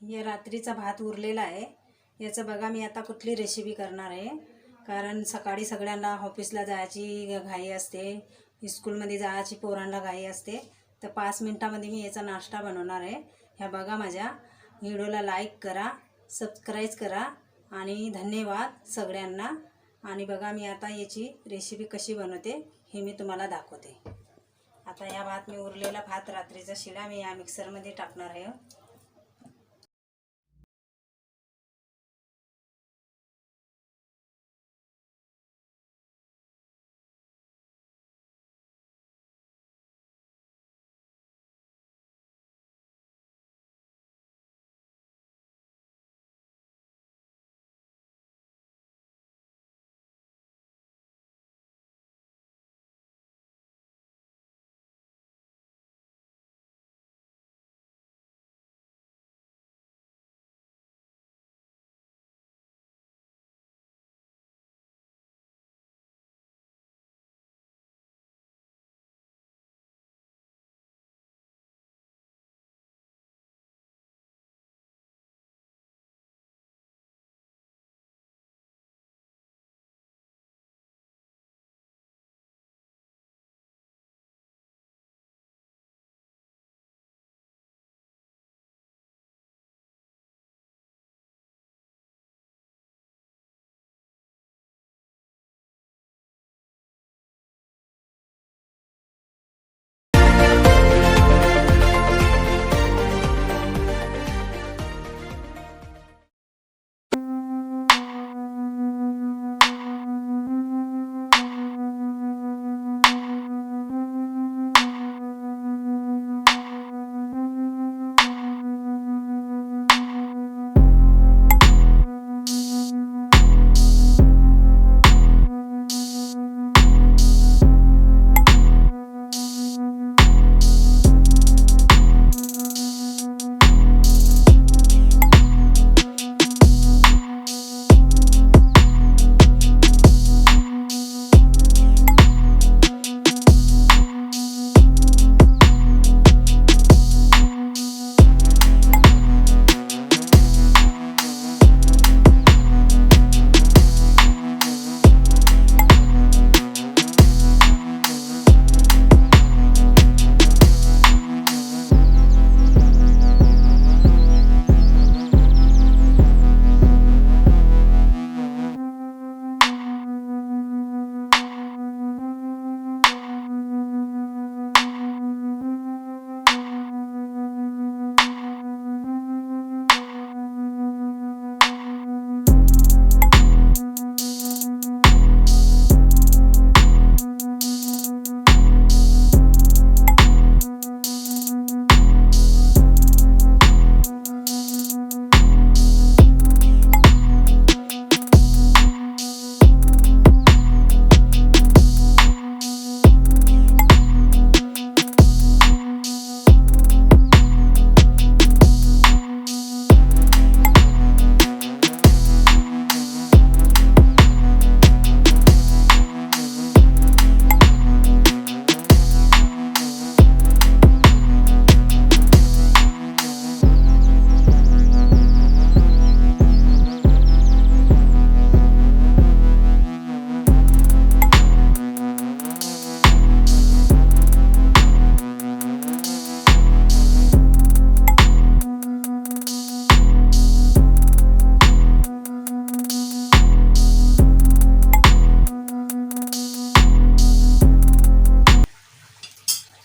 हे रात्रीचा भात उरलेला आहे। याचं बघा मी आता कुठली रेसिपी करणार आहे, कारण सकाळी सगळ्यांना ऑफिसला जायची घाई असते, स्कूलमध्ये जायची पोरांना घाई असते, तर 5 मिनिटांमध्ये मी याचा नाश्ता बनवणार आहे। ह्या बघा, माझ्या व्हिडिओला लाईक करा, सबस्क्राईब करा आणि धन्यवाद सगळ्यांना। आणि बघा मी आता याची रेसिपी कशी बनवते हे मी तुम्हाला दाखवते। आता या भात मी उरलेला भात रात्रीचा शिळा मी या मिक्सरमध्ये टाकणार आहे।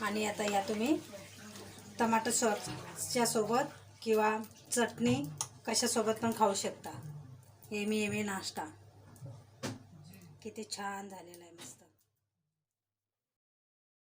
आणि आता या तुम्ही टमाटर सॉसच्या सोबत किंवा चटणी कशासोबत पण खाऊ शकता। एमी नाश्ता किती छान झालेला आहे, मस्त।